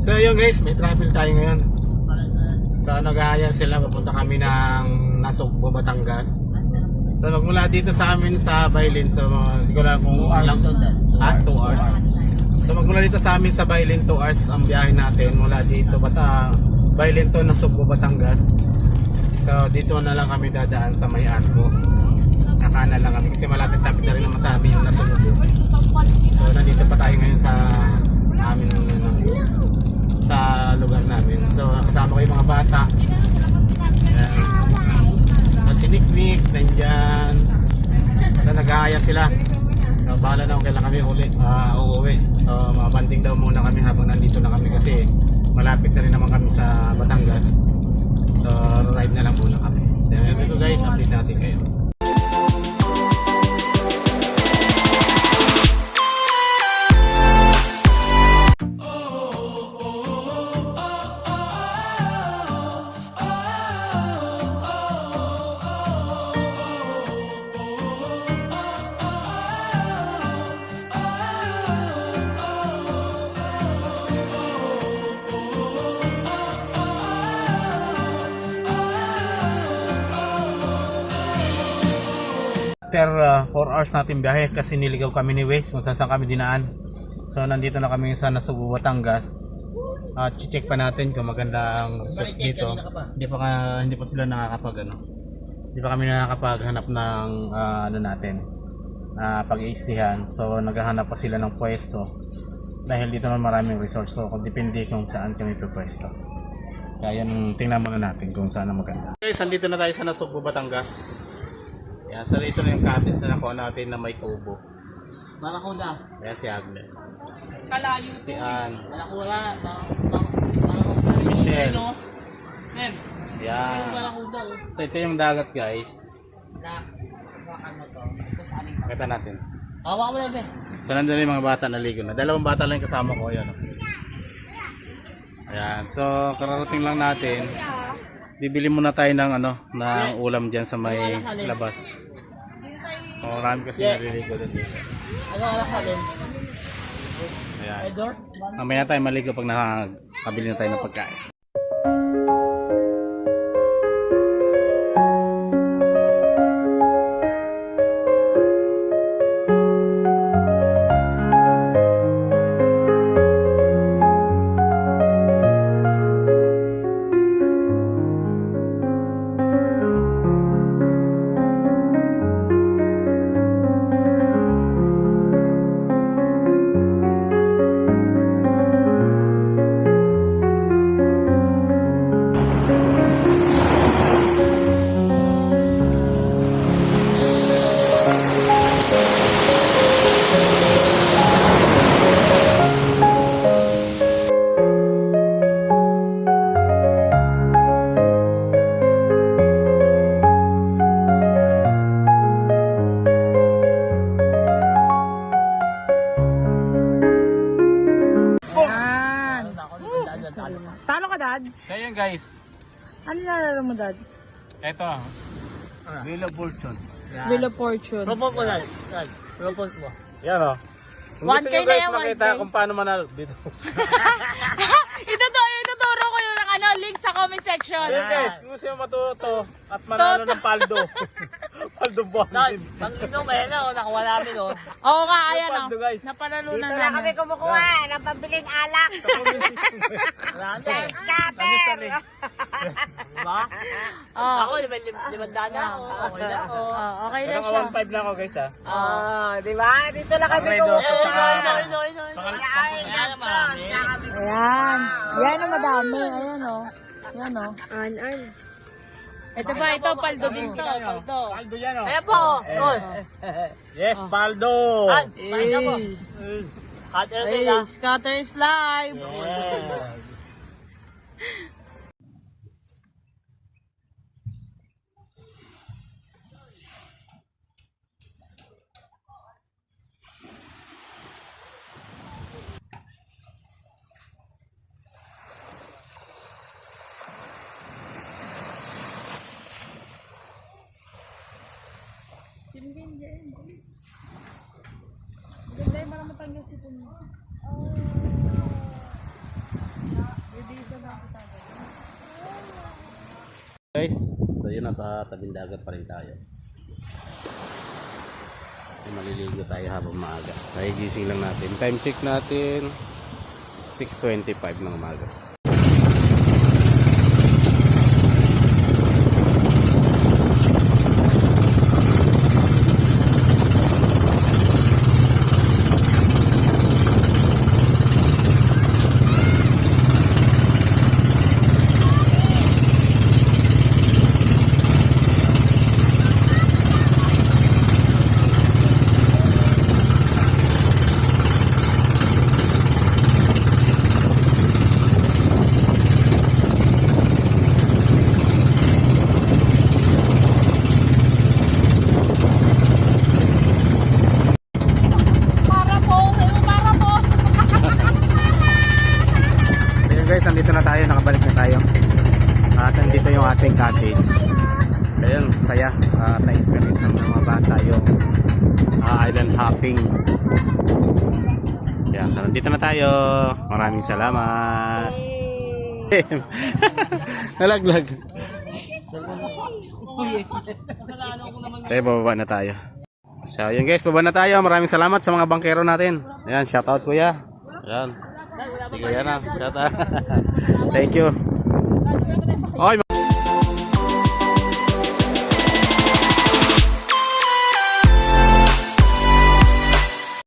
So yun guys, may travel tayo ngayon. So nag-aaya sila, papunta kami ng Nasugbo, Batangas. So magmula dito sa amin sa Bailin, so hindi ko lang kung ilang 2 hours. So magmula dito sa amin sa Bailin, 2 hours ang biyahe natin mula dito Bailin to Nasugbo, Batangas. So dito na lang kami dadaan sa may Arco. Nakana lang kami kasi malapit-lapit na rin naman sa amin yung Nasugbo. So nandito pa tayo ngayon sa amin sa lugar namin. So kasama ko yung mga bata. Ayan. Si Nick nandyan. So nag-aaya sila. So bahala na kung kailan kami uuwi. So mabanding daw muna kami habang nandito na kami kasi malapit na rin naman kami sa Batangas. So ride na lang muna kami. So dito guys, update natin kayo. After 4 hours natin biyahe kasi niligaw kami ni Waze kung saan kami dinaan. So nandito na kami sa Nasugbo, Batangas. Check pa natin kung maganda ang resort dito. Hindi pa sila hindi pa kami nakakapaghanap ng pag-iistihan. So naghahanap pa sila ng pwesto. Dahil dito naman maraming resort, so kung depende kung saan kami pupwesto. Kaya yan, tingnan muna natin kung saan ang maganda. Guys, andito na tayo sa Nasugbo, Batangas. Yan, so ito na yung cottage na nakuha natin na may kubo. Marakuda. Ayan si Agnes. Kalayo. Si Ann. Marakuda. Si Michelle. Mem. Yan. Marakuda. So ito yung dagat guys. Hawakan mo to. Ito sa aling. Pakita natin. Hawakan mo lang, Mem. So nandun yung mga bata naligo na. 2 bata lang yung kasama ko. Ayan. Ayan. So kararating lang natin. Bibili muna tayo ng ng ulam diyan sa may labas. Marami kasi naliligo doon dito. Ano alak sa din? Ayan. Edor? Mamaya na tayo maligo pag nakabili na tayo ng pagkain. Talo ka, Dad? So yun guys. Ano nilalaro mo, Dad? Ito. Wheel of Fortune. Wheel of Fortune. Propose mo lang. Propose mo. Yan o. Kung 1K gusto nyo na guys yan, makita 1K. kung paano manalo dito. Ituturo ko yung link sa comment section. So yun guys, kung gusto nyo matuto at manalo ng paldo. Paldo Dad, bondin. pang inom eh na, nakuha namin oh. Oo nga, ayan o. Paldo guys. Napanalunan Dito lang kami kumukuha ng pambiling alak. Marami eh. Scatter! Diba? Oh. Ako, 5,000 na ako. Okay na ako. Okay na Pero siya. 1.5 na ako guys ha. Di ba? Dito lang kami Pang-redo. kumukuha. Ay, marami. Ayan. Ayan o, madami. Ayan o. Ayan o. An. Ito pa, ito. Paldo din to. Paldo. Paldo yan o. Ayan po. Oh. Yes, paldo. An, pahinga po. Cutter din Ay, ah. scatter is live. Yeah. Singgin dyan. Ganda yung para matanggal si Puno. guys. So yun, nakatabing dagat pa rin tayo. Maliligo tayo habang maaga. Kaya gising lang natin. Time check natin 6:25 ng umaga. So guys, nandito na tayo, nakabalik na tayo. At nandito yung ating cottage. Ayun, saya. Na-experience ng mga bata yung island hopping. Yan, so nandito na tayo. Maraming salamat. Nalaglag. Tayo, bababa na tayo. So yun guys, bababa na tayo. Maraming salamat sa mga bangkero natin. Ayan, shoutout kuya. Ayan. Sige, yan na. Shoutout. Thank you. Okay,